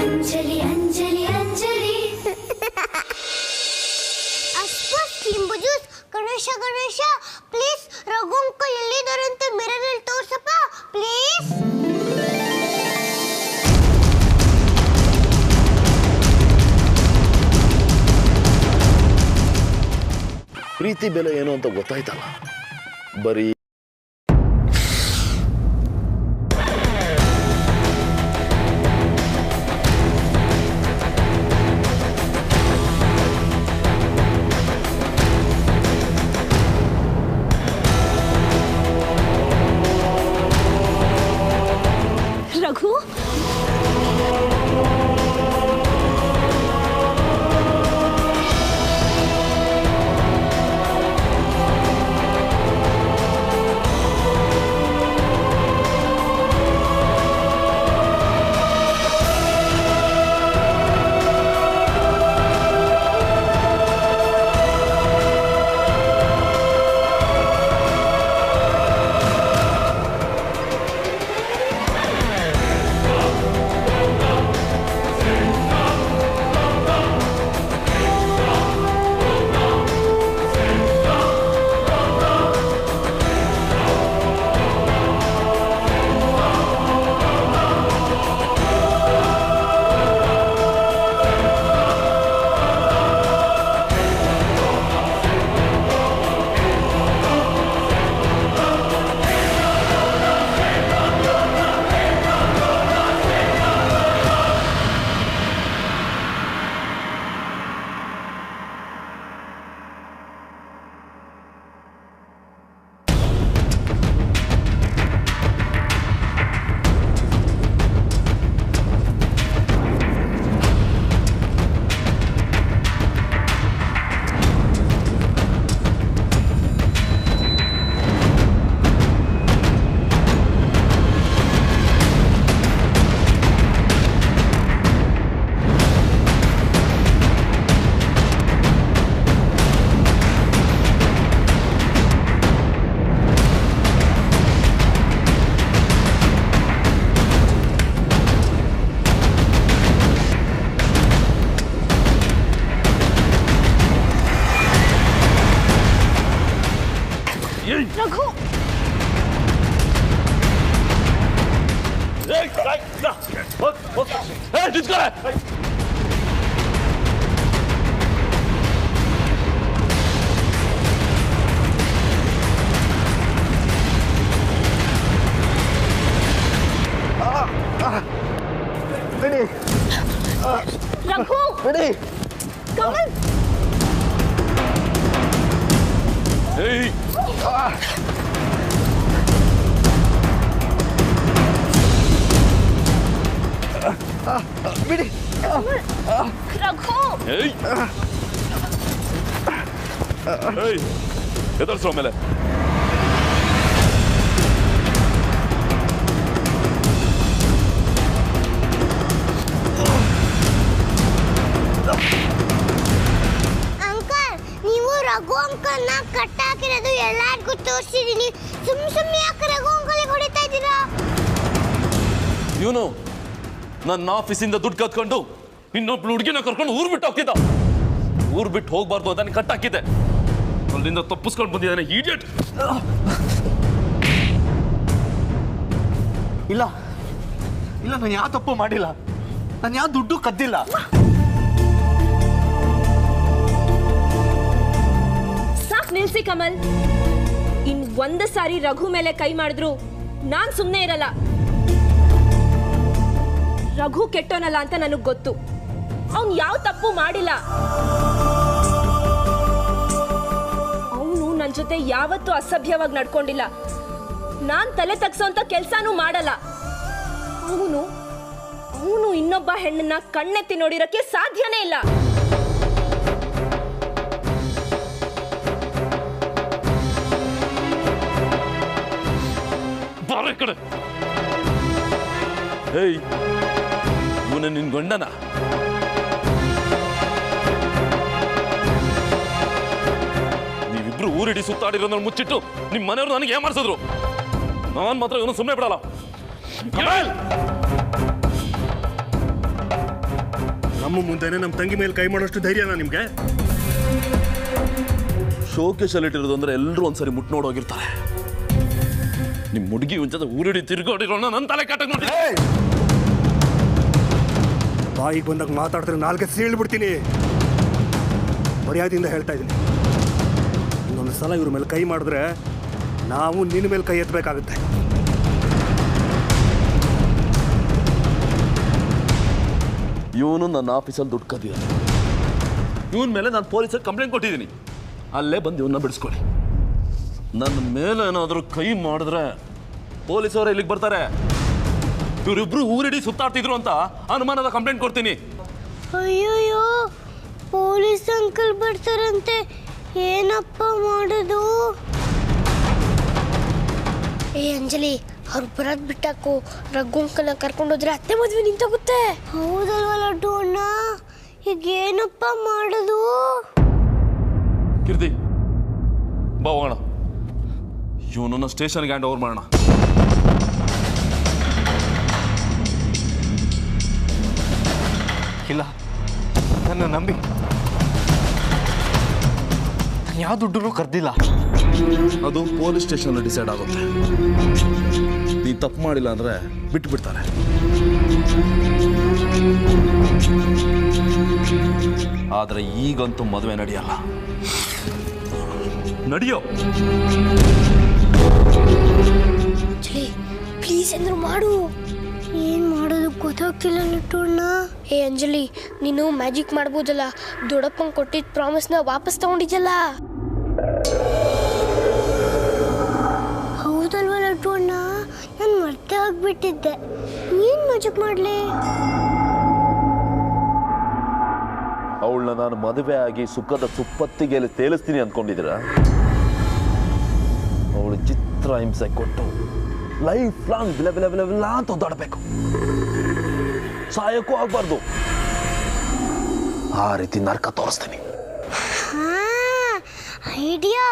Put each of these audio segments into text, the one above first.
ಅಂಜಲಿ ಅಂಜಲಿ ಅಂಜಲಿ ಲಿಂಬು juice Ganesh Ganesh please Raghu uncle ಎಲ್ಲಿದ್ದಾರಂತೆ ಮಿರರಲ್ಲಿ ತೋರ್ಸಪ್ಪ ಪ್ಲೀಸ್. ಪ್ರೀತಿ ಬೆಲೆ ಏನು ಅಂತ ಗೊತ್ತಾಯ್ತಲ್ಲ. ಬರೀ ರಘು ರಘು ರಘು ಕಮಲ್ ಬಿಡಿ ರಘು ಎದುರಿಸೋ ಮೇಲೆ ರಘು ಅಂಕಲ್ನ ಕಟ್ಟಾಕಿರೋದು ಎಲ್ಲರಿಗೂ ತೋರಿಸಿದೀನಿ. ಸುಮ್ಮನೆ ಯಾಕೆ ರಘು ಅಂಕಲ್ಗೆ ಹೊಡಿತಾ ಇದ್ದೀರಾ? ಇವನು ನನ್ನ ಆಫೀಸಿಂದ ದುಡ್ಡು ಕತ್ಕೊಂಡು ಇನ್ನೊಬ್ಳು ಹುಡುಗಿನ ಕರ್ಕೊಂಡು ಊರ್ ಬಿಟ್ಟು ಹೋಗ್ತಿದ್ದ. ಊರ್ ಬಿಟ್ಟು ಹೋಗ್ಬಾರ್ದು ಅಂತ ಕಟ್ಟಾಕಿದ್ದೆ. ಅಲ್ಲಿಂದ ತಪ್ಪಿಸ್ಕೊಂಡು ಬಂದಿದ್ದಾನೆ ಈಡಿಯಟ್. ಇಲ್ಲ ಇಲ್ಲ, ನಾನು ಯಾವ ತಪ್ಪು ಮಾಡಿಲ್ಲ. ನಾನು ಯಾವ ದುಡ್ಡು ಕದ್ದಿಲ್ಲ. ನಿಲ್ಸಿ ಕಮಲ್. ಒಂದು ಸಾರಿ ರಘು ಮೇಲೆ ಕೈ ಮಾಡಿದ್ರು ನಾನ್ ಸುಮ್ಮನೆ ಇರಲ್ಲ. ರಘು ಕೆಟ್ಟೋನಲ್ಲ ಅಂತ ನನಗ್ ಗೊತ್ತು. ಅವನು ಯಾವ ತಪ್ಪು ಮಾಡಿಲ್ಲ. ಅವನು ನನ್ನ ಜೊತೆ ಯಾವತ್ತೂ ಅಸಭ್ಯವಾಗಿ ನಡ್ಕೊಂಡಿಲ್ಲ. ನಾನ್ ತಲೆ ತಗ್ಸೋಂತ ಕೆಲ್ಸಾನೂ ಮಾಡಲ್ಲ. ಅವನು ಇನ್ನೊಬ್ಬ ಹೆಣ್ಣನ್ನ ಕಣ್ಣೆತ್ತಿ ನೋಡಿರಕ್ಕೆ ಸಾಧ್ಯನೇ ಇಲ್ಲ. ಕಡೆ ಇವನ ನಿನ್ ಗಂಡನ? ನೀವಿಬ್ರು ಊರಿಡಿ ಸುತ್ತಾಡಿರೋದ್ರ ಮುಚ್ಚಿಟ್ಟು ನಿಮ್ ಮನೆಯವರು ನನಗೆ ಏಮಾರಿಸಿದ್ರು. ನಾನ್ ಮಾತ್ರ ಇವನು ಸುಮ್ಮನೆ ಬಿಡಲ್ಲ. ನಮ್ಮ ಮುಂದೆನೆ ನಮ್ಮ ತಂಗಿ ಮೇಲೆ ಕೈ ಮಾಡೋಷ್ಟು ಧೈರ್ಯನಾ ನಿಮ್ಗೆ? ಶೋಕೇಶಲ್ಲಿ ಇಟ್ಟಿರೋದು ಅಂದ್ರೆ ಎಲ್ಲರೂ ಒಂದ್ಸರಿ ಮುಟ್ ನೋಡೋಗಿರ್ತಾರೆ. ನಿಮ್ ಹುಡುಗಿ ಒಂದ್ಸಲ ಊರಿಡಿ ತಿರ್ಗೋಡಿರೋಣ ನನ್ನ ತಲೆ ಕಾಟ ನೋಡಿ. ಬಾಯಿಗೆ ಬಂದಾಗ ಮಾತಾಡ್ತಾರೆ, ನಾಲ್ಗೆ ಸೀಳ್ಬಿಡ್ತೀನಿ. ಮರ್ಯಾದೆಯಿಂದ ಹೇಳ್ತಾ ಇದ್ದೀನಿ, ಇನ್ನೊಂದು ಸಲ ಇವ್ರ ಮೇಲೆ ಕೈ ಮಾಡಿದ್ರೆ ನಾವು ನಿನ್ನ ಮೇಲೆ ಕೈ ಎತ್ತಬೇಕಾಗುತ್ತೆ. ಇವನು ನನ್ನ ಆಫೀಸಲ್ಲಿ ದುಡ್ಡು ಕದಿಯಾನೆ. ಇವನ ಮೇಲೆ ನಾನು ಪೊಲೀಸರಿಗೆ ಕಂಪ್ಲೇಂಟ್ ಕೊಟ್ಟಿದ್ದೀನಿ. ಅಲ್ಲೇ ಬಂದು ಇವನ್ನ ಬಿಡಿಸ್ಕೊಳ್ಳಿ. ನನ್ನ ಮೇಲೆ ಏನಾದರೂ ಕೈ ಮಾಡಿದ್ರೆ ಪೊಲೀಸವರು ಇಲ್ಲಿಗೆ ಬರ್ತಾರೆ. ಇವರಿಬ್ರು ಊರಿಡಿ ಸುತ್ತಾಡ್ತಿದ್ರು ಅಂತ ಅನುಮಾನದ ಕಂಪ್ಲೇಂಟ್ ಕೊಡ್ತೀನಿ. ಅಯ್ಯೋಯ್ಯೋ, ಪೊಲೀಸ್ ಅಂಕಲ್ ಬರ್ತಾರಂತೆ, ಏನಪ್ಪ ಮಾಡೋದು? ಏ ಅಂಜಲಿ, ಅವ್ರು ಬರೋದ್ ಬಿಟ್ಟಾಕು. ರಘು ಅಂಕಲ್ನ ಕರ್ಕೊಂಡೋದ್ರೆ ಅತ್ತೆ ಮದ್ವೆ ನಿಂತೋಗುತ್ತೆ. ಹೌದಲ್ವ ಲಡ್ಡು ಅಣ್ಣ, ಈಗ ಏನಪ್ಪ ಮಾಡೋದು? ಕೀರ್ತಿ ಬಾ ಹೋಗೋಣ. ಇವನನ್ನ ಸ್ಟೇಷನ್ಗೆ ಹ್ಯಾಂಡ್ ಓವರ್ ಮಾಡೋಣ. ಇಲ್ಲ, ನನ್ನ ನಂಬಿ ನಾನು ಯಾವ ದುಡ್ಡು ಕರ್ದಿಲ್ಲ. ಅದು ಪೊಲೀಸ್ ಸ್ಟೇಷನ್ ಡಿಸೈಡ್ ಆಗುತ್ತೆ. ನೀ ತಪ್ಪು ಮಾಡಿಲ್ಲ ಅಂದ್ರೆ ಬಿಟ್ಟು ಬಿಡ್ತಾರೆ. ಆದ್ರೆ ಈಗಂತೂ ಮದುವೆ ನಡೆಯಲ್ಲ. ನಡೆಯೋ ಪ್ಲೀಸ್ ಅಂದ್ರು ಮಾಡು. ಏನ್ ಮಾಡೋದು ಗೊತ್ತಾಗ್ತಿಲ್ಲ ಲಟ್ಟಣ್ಣ. ಏ ಅಂಜಲಿ, ನೀನು ಮ್ಯಾಜಿಕ್ ಮಾಡ್ಬೋದಲ್ಲ. ದೊಡ್ಡಪ್ಪಂಗೆ ಕೊಟ್ಟಿದ್ದ ಪ್ರಾಮಿಸ್ನ ವಾಪಸ್ ತಗೊಂಡಿದ್ದಲ್ಲ. ಹೌದಲ್ವ ಲಟ್ಟಣ್ಣ, ನಾನು ಮರ್ತೆ ಆಗ್ಬಿಟ್ಟಿದ್ದೆ. ಏನ್ ಮ್ಯಾಜಿಕ್ ಮಾಡ್ಲಿ? ಅವಳನ್ನ ನಾನು ಮದುವೆ ಆಗಿ ಸುಖದ ಸುಪ್ಪತ್ತಿಗೆ ತೇಲಿಸ್ತೀನಿ ಅಂದ್ಕೊಂಡಿದ್ದೀರ? ಅವಳು ಚಿತ್ರ ಹಿಂಸೆ ಕೊಟ್ಟು ಲೈಫ್ ಲಾಂಗ್ ಬಿಲ ಬಿಲ ಬಿಲ ಬಿಲ ಅಂತ ಒದ್ದಾಡಬೇಕು. ಸಾಯಕ್ಕೂ ಆಗ್ಬಾರ್ದು. ಆ ರೀತಿ ನರ್ಕ ತೋರಿಸ್ತೀನಿ. ಐಡಿಯಾ.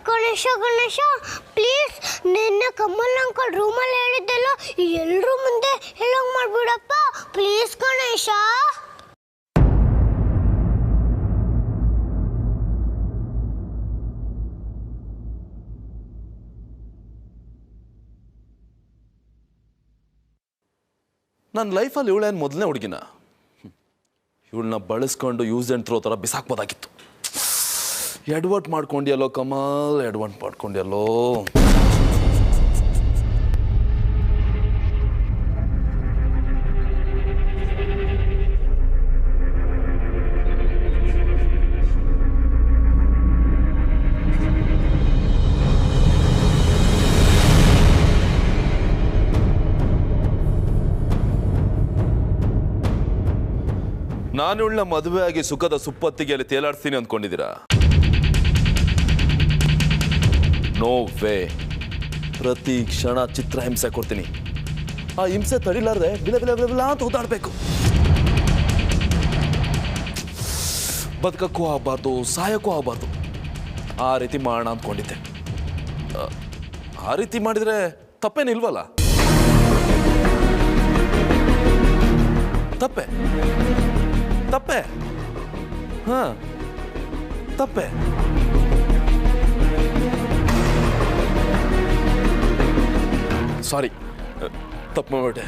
ಗಣೇಶ ಗಣೇಶ, ಪ್ಲೀಸ್ ನಿನ್ನ ಕಮಲ್ ಅಂಕಲ್ ರೂಮಲ್ಲಿ ಹೇಳಿದ್ದೆಲ್ಲ ಎಲ್ಲರೂ ಮುಂದೆ ಹೇಳೋಂಗ್ ಮಾಡ್ಬಿಡಪ್ಪ ಪ್ಲೀಸ್ ಗಣೇಶ. ನನ್ನ ಲೈಫಲ್ಲಿ ಇವಳೇನು ಮೊದಲನೇ ಹುಡುಗಿನ. ಇವಳನ್ನ ಬಳಸ್ಕೊಂಡು ಯೂಸ್ ಆ್ಯಂಡ್ ಥ್ರೋ ಥರ ಬಿಸಾಕ್ಬೋದಾಗಿತ್ತು. ಎಡ್ವರ್ಟ್ ಮಾಡ್ಕೊಂಡ್ಯಲ್ಲೋ ಕಮಲ್, ಎಡ್ವರ್ಟ್ ಮಾಡ್ಕೊಂಡ್ಯಲ್ಲೋ. ನಾನು ಇವಳನ್ನ ಮದುವೆ ಆಗಿ ಸುಖದ ಸುಪ್ಪತ್ತಿಗೆ ಅಲ್ಲಿ ತೇಲಾಡ್ತೀನಿ ಅಂದ್ಕೊಂಡಿದ್ದೀರಾ? No way. ಪ್ರತಿ ಕ್ಷಣ ಚಿತ್ರ ಹಿಂಸೆ ಕೊಡ್ತೀನಿ. ಆ ಹಿಂಸೆ ತಡಿಲಾರ್ದೆ ಬಿಲ ಬಿಲ ಬಿಲ ಬಿಲ ಅಂತ ಓದಾಡಬೇಕು. ಬದುಕಕ್ಕೂ ಆಗಬಾರ್ದು, ಸಾಯಕ್ಕೂ ಆಗಬಾರ್ದು. ಆ ರೀತಿ ಮಾಡೋಣ ಅಂದ್ಕೊಂಡಿದ್ದೆ. ಆ ರೀತಿ ಮಾಡಿದ್ರೆ ತಪ್ಪೇನಿಲ್ವಲ್ಲ? ತಪ್ಪೆ ತಪ್ಪೆ ಹಾ ತಪ್ಪೆ. ಸಾರಿ, ತಪ್ಪು ಮಾಡ್ಬಿಟ್ಟೆ.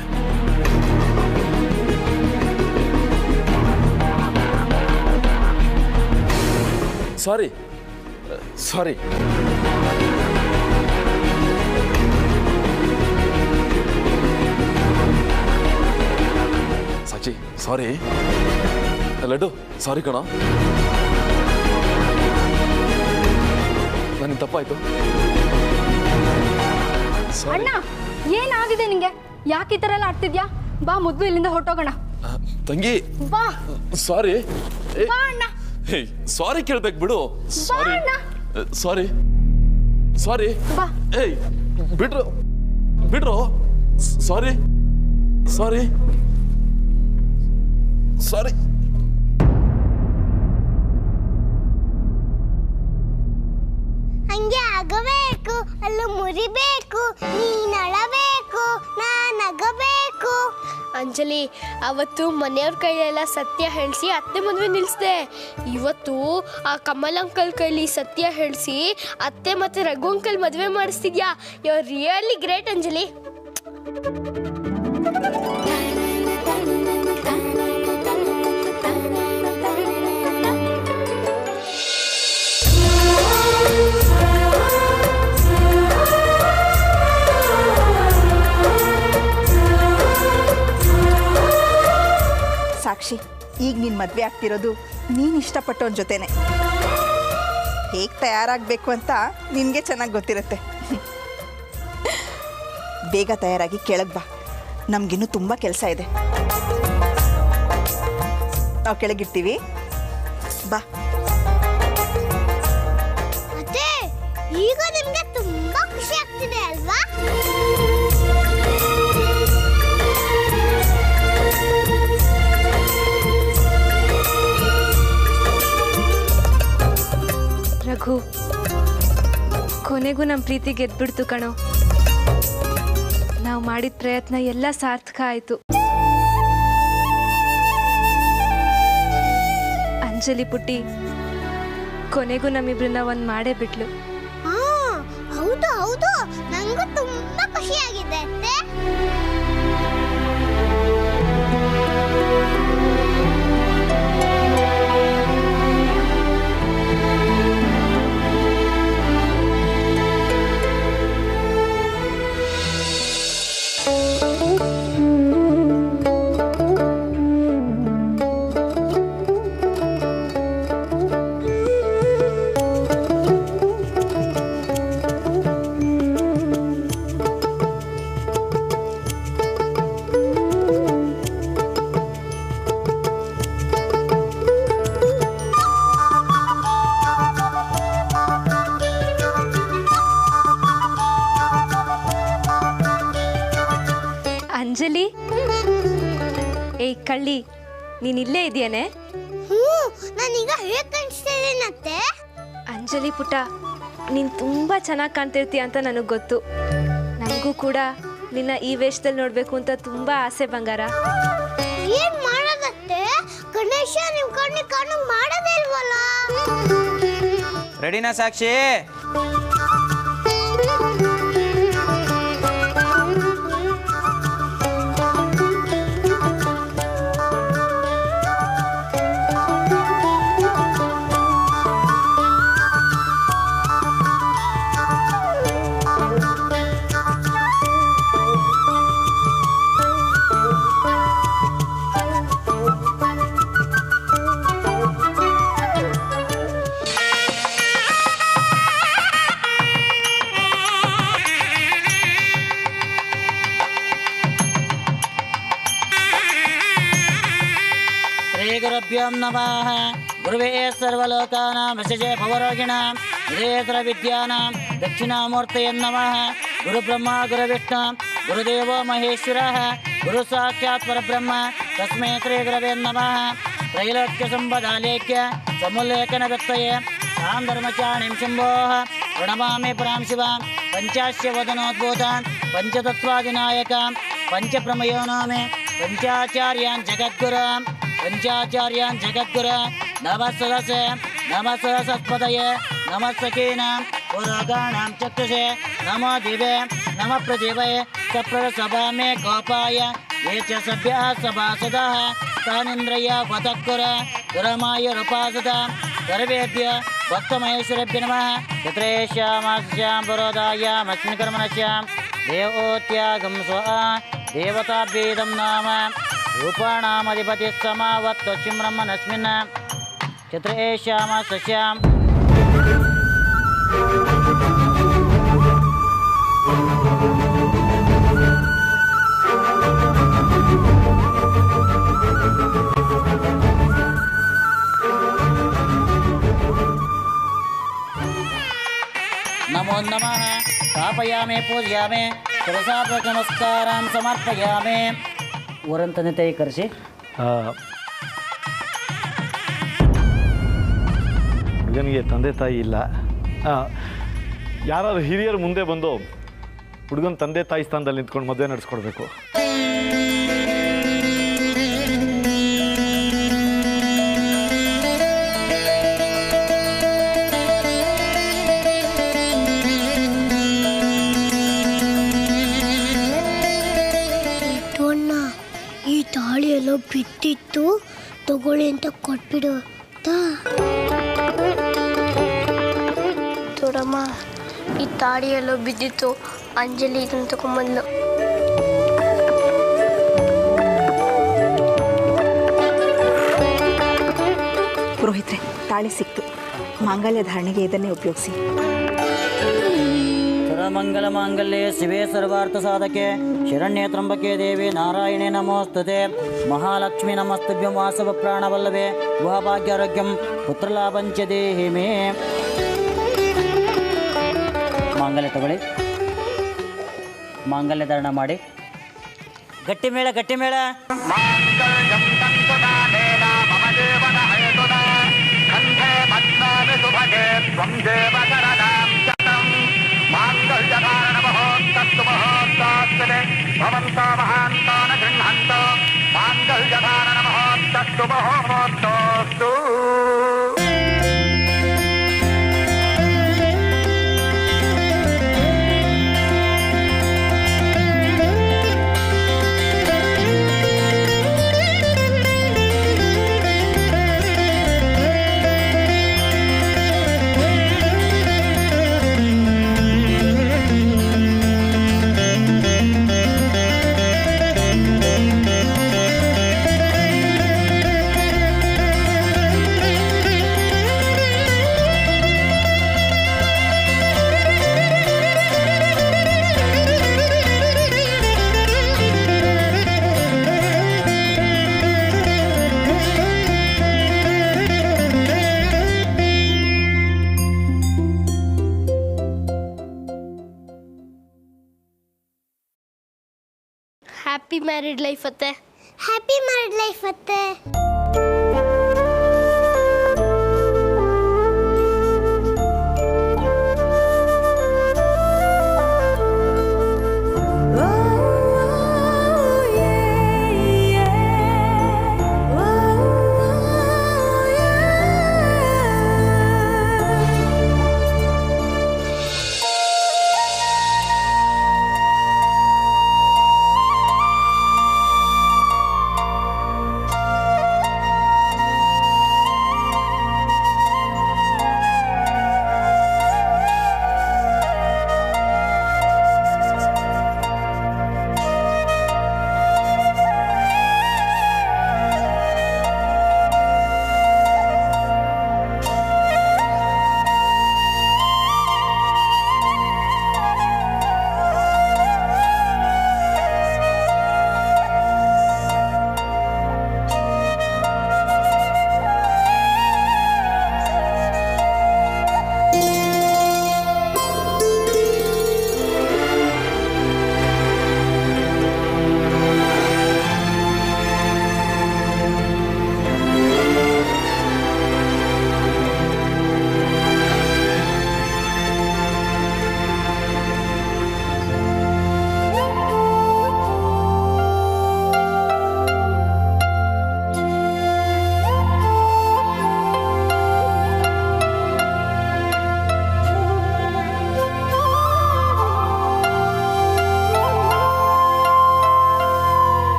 ಸಾರಿ ಸಾರಿ. ಸಾಚಿ ಸಾರಿ. ಲಡ್ಡು ಸಾರಿ ಕಣ, ನನಗೆ ತಪ್ಪಾಯ್ತು. ಅಣ್ಣ, ಏನಾಗಿದೆ ನಿಂಗೆ? ಯಾಕೆ ಈ ತರ ಎಲ್ಲ ಆಡ್ತಿದ್ಯಾ? ಬಾ ಮೊದ್ಲು ಇಲ್ಲಿಂದ ಹೊರಟೋಗೋಣ. ತಂಗಿ ಬಾ. ಸಾರಿ. ಬಾ ಅಣ್ಣ. ಸಾರಿ ಕೇಳ್ಬೇಕು ಬಿಡು. ಸಾರಿ ಸಾರಿ ಸಾರಿ. ಬಾ. ಏಯ್ ಬಿಡ್ರು ಬಿಡ್ರು. ಸಾರಿ ಸಾರಿ ಸಾರಿ. ಹಂಗೆ ಆಗಬೇಕು, ಅಲ್ಲ ಮುರಿಬೇಕು, ನೀನ್ ಅಳಬೇಕು, ನಾನು ನಗಬೇಕು. ಅಂಜಲಿ, ಅವತ್ತು ಮನೆಯವ್ರ ಕೈಲೆಲ್ಲ ಸತ್ಯ ಹೇಳಿಸಿ ಅತ್ತೆ ಮದುವೆ ನಿಲ್ಲಿಸ್ದೆ. ಇವತ್ತು ಆ ಕಮಲ್ ಅಂಕಲ್ ಕೈಲಿ ಸತ್ಯ ಹೇಳಿಸಿ ಅತ್ತೆ ಮತ್ತೆ ರಘು ಅಂಕಲ್ ಮದುವೆ ಮಾಡಿಸ್ತಿದ್ಯಾ. You are really great Anjali. Sakshi, ಈಗ ನೀನು ಮದುವೆ ಆಗ್ತಿರೋದು ನೀನು ಇಷ್ಟಪಟ್ಟವನ ಜೊತೆನೆ. ಹೇಗೆ ತಯಾರಾಗಬೇಕು ಅಂತ ನಿನಗೆ ಚೆನ್ನಾಗಿ ಗೊತ್ತಿರುತ್ತೆ. ಬೇಗ ತಯಾರಾಗಿ ಕೆಳಗೆ ಬಾ, ನಮಗಿನ್ನೂ ತುಂಬ ಕೆಲಸ ಇದೆ. ನಾವು ಕೆಳಗಿರ್ತೀವಿ, ಬಾ. ಮತ್ತೆ ಈಗ ನಿಮಗೆ ತುಂಬಾ ಖುಷಿ ಆಗ್ತಿದೆ ಅಲ್ವಾ? ರಘು, ಕೊನೆಗೂ ನಮ್ಮ ಪ್ರೀತಿ ಗೆದ್ಬಿಡ್ತು ಕಣೋ. ನಾವು ಮಾಡಿದ ಪ್ರಯತ್ನ ಎಲ್ಲ ಸಾರ್ಥಕ ಆಯಿತು. ಅಂಜಲಿ ಪುಟ್ಟಿ ಕೊನೆಗೂ ನಮ್ಮಿಬ್ರನ್ನ ಒಂದು ಮಾಡೇ ಬಿಟ್ಲು. ಹೌದು ಹೌದು, ನಂಗೂ ತುಂಬಾ ಖುಷಿಯಾಗಿದೆ ಅತ್ತೆ. ಅಂಜಲಿ, ಏಯ್ ಕಳ್ಳಿ, ನೀನ್ ಇಲ್ಲೇ ಇದೆಯೇನೆ? ನಾನೀಗ ಹೇಗೆ ಕಾಣಿಸ್ತಾ ಇದ್ದೀನತ್ತೆ? ಅಂಜಲಿ ಪುಟ್ಟ, ನೀನ್ ತುಂಬಾ ಚೆನ್ನಾಗಿ ಕಾಣ್ತಿರ್ತೀಯ ಅಂತ ನನಗೆ ಗೊತ್ತು. ನನಗೂ ಕೂಡ ನಿನ್ನ ಈ ವೇಷದಲ್ಲಿ ನೋಡ್ಬೇಕು ಅಂತ ತುಂಬಾ ಆಸೆ ಬಂಗಾರ. ಏನ್ ಮಾಡೋದತ್ತೆ? ಗಣೇಶ ನಿಮ್ ಕಣ್ಣಿ ಕಾಣು ಮಾಡೋದೇ ಇಲ್ವಲ್ಲ? ರೆಡಿನಾ ಸಾಕ್ಷಿ? गुरुभ्यो नमः। गुरुवे सर्वलोकानां विशेषे भवरोगिणां विधेयतर विद्यानां दक्षिणामूर्तये नमः। गुरुब्रह्मा गुरुविष्णु गुरुदेवो महेश्वरः गुरु साक्षात् परब्रह्म तस्मै श्री गुरवे नमः। त्रैलोक्य संपदालेख्य समुल्लेखन व्यक्तये तां धर्मचारिणीं शम्भोः प्रणमामि परां शिवां। पंचास्य वदनोद्भूतां पंचतत्त्वादिनायकां पंचप्रमयोनामे पंचाचार्यान् जगद्गुरां पंचाचार्यान् जगद्गुरु नमः सरस्वतये नमः सखीनां पुरोगाणां चक्षुषे नमो दिवे नमः पृथिवे सप्रसभा मे गोपाय ये च सभ्यः सभासदः तानिन्द्रिय वदक्कुर गुरमायुरुपासदा सर्वेभ्य भक्तमहेश्वरेभ्य नमः। तत्रेष्यामास्यां पुरोदायामस्मिन्कर्मणस्यां देवोत्यागं स्वा देवताभेदं नाम रूपाणामधिपतिः समावत्तस्मिन् ब्रह्मणस्मिन् चत्रेष्यामास्यां नमो नमः। स्थापयामि पूजयामि शिरसा नमस्कारां समर्पयामि। ಊರಂತನೇ ತೈ ಕರೆಸಿ ಹುಡುಗನಿಗೆ ತಂದೆ ತಾಯಿ ಇಲ್ಲ. ಯಾರಾದ್ರು ಹಿರಿಯರು ಮುಂದೆ ಬಂದು ಹುಡುಗನ ತಂದೆ ತಾಯಿ ಸ್ಥಾನದಲ್ಲಿ ನಿಂತ್ಕೊಂಡು ಮದುವೆ ನಡೆಸ್ಕೊಡ್ಬೇಕು. ಇತ್ತು ತಗೊಳ್ಳಿ ಅಂತ ಕೊಟ್ಬಿಡು ದೊಡ್ಡಮ್ಮ ಈ ತಾಡಿ ಎಲ್ಲೋ ಬಿದ್ದಿತ್ತು, ಅಂಜಲಿ ಇದನ್ನು ತಗೊಂಬಂದ್ಲು. ಪುರೋಹಿತ್ರೆ, ತಾಳಿ ಸಿಕ್ತು. ಮಾಂಗಲ್ಯ ಧಾರಣೆಗೆ ಇದನ್ನೇ ಉಪಯೋಗಿಸಿ. ಸರ್ವಮಂಗಲ ಮಾಂಗಲ್ಯೆ ಶಿವೆ ಸರ್ವಾರ್ಥ ಸಾಧಕೆ ಶರಣ್ಯೇ ತ್ರಂಬಕೆ ದೇವಿ ನಾರಾಯಣೇ ನಮೋಸ್ತುತೆ ಮಹಾಲಕ್ಷ್ಮಿ ನಮಸ್ತುಭ್ಯಂ ವಾಸವ ಪ್ರಾಣವಲ್ಲಭೆ ವಿವಾಹಭಾಗ್ಯಾರೋಗ್ಯಂ ಪುತ್ರಲಾಭಂಚ ದೇಹಿ ಮೇ. ಮಾಂಗಲ್ಯ ತಗೊಳ್ಳಿ, ಮಾಂಗಲ್ಯ ಧಾರಣ ಮಾಡಿ. ಗಟ್ಟಿ ಮೇಳ, ಗಟ್ಟಿ ಮೇಳ. ಹ್ಯಾಪಿ ಮ್ಯಾರಿಡ್ ಲೈಫ್ ಅತ್ತೆ. ಹ್ಯಾಪಿ ಮ್ಯಾರಿಡ್ ಲೈಫ್ ಅತ್ತೆ.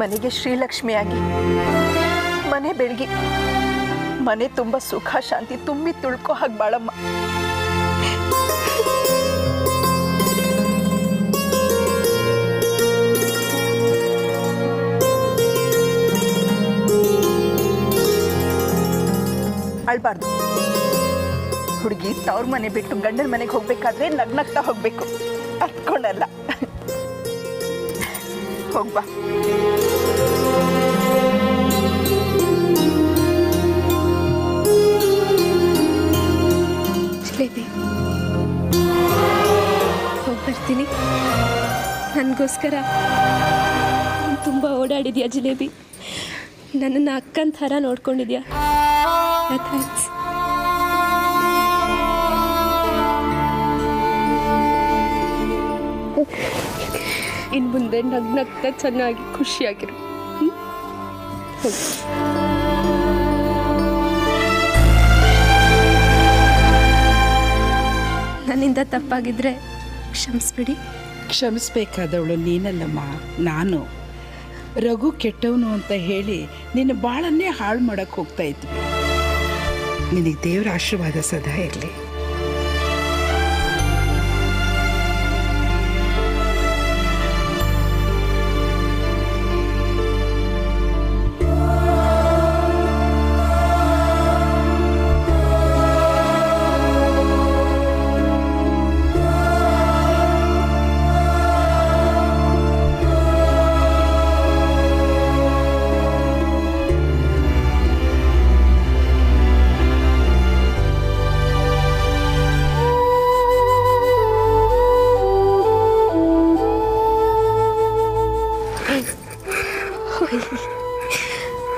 ಮನೆಗೆ ಶ್ರೀಲಕ್ಷ್ಮಿಯಾಗಿ ಮನೆ ಬೆಳಗಿ ಮನೆ ತುಂಬ ಸುಖ ಶಾಂತಿ ತುಂಬಿ ತುಳ್ಕೋ ಹಾಗೆ ಬಾಳಮ್ಮ. ಅಳ್ಬಾರ್ದು. ಹುಡುಗಿ ತವ್ರ ಮನೆ ಬಿಟ್ಟು ಗಂಡನ ಮನೆಗೆ ಹೋಗ್ಬೇಕಾದ್ರೆ ನಗ್ನಗ್ತಾ ಹೋಗ್ಬೇಕು, ಅತ್ಕೊಂಡಲ್ಲ. ಹೋಗ್ಬಾ. ಬೇಬಿ ಹೋಗಿ ಬರ್ತೀನಿ. ನನಗೋಸ್ಕರ ತುಂಬ ಓಡಾಡಿದ್ಯಾ ಜಿಲೇಬಿ. ನನ್ನನ್ನು ಅಕ್ಕನ ಥರ ನೋಡ್ಕೊಂಡಿದ್ಯಾ. ಥ್ಯಾಂಕ್ಸ್. ಇನ್ನು ಮುಂದೆ ನಗ್ನಗ್ತಾ ಚೆನ್ನಾಗಿ ಖುಷಿಯಾಗಿರು. ನನ್ನಿಂದ ತಪ್ಪಾಗಿದ್ರೆ ಕ್ಷಮಿಸ್ಬಿಡಿ. ಕ್ಷಮಿಸ್ಬೇಕಾದವಳು ನೀನಲ್ಲಮ್ಮ, ನಾನು. ರಘು ಕೆಟ್ಟವನು ಅಂತ ಹೇಳಿ ನಿನ್ನ ಬಾಳನ್ನೇ ಹಾಳು ಮಾಡಕ್ಕೆ ಹೋಗ್ತಾ ಇದ್ವಿ. ನಿನಗೆ ದೇವರ ಆಶೀರ್ವಾದ ಸದಾ ಇರಲಿ.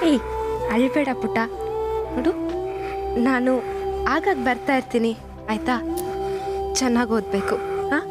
ಏಯ್, ಅಳ್ಬೇಡ ಪುಟ್ಟ. ನೋಡು, ನಾನು ಆಗಾಗ ಬರ್ತಾ ಇರ್ತೀನಿ, ಆಯಿತಾ? ಚೆನ್ನಾಗಿ ಓದಬೇಕು. ಹಾಂ,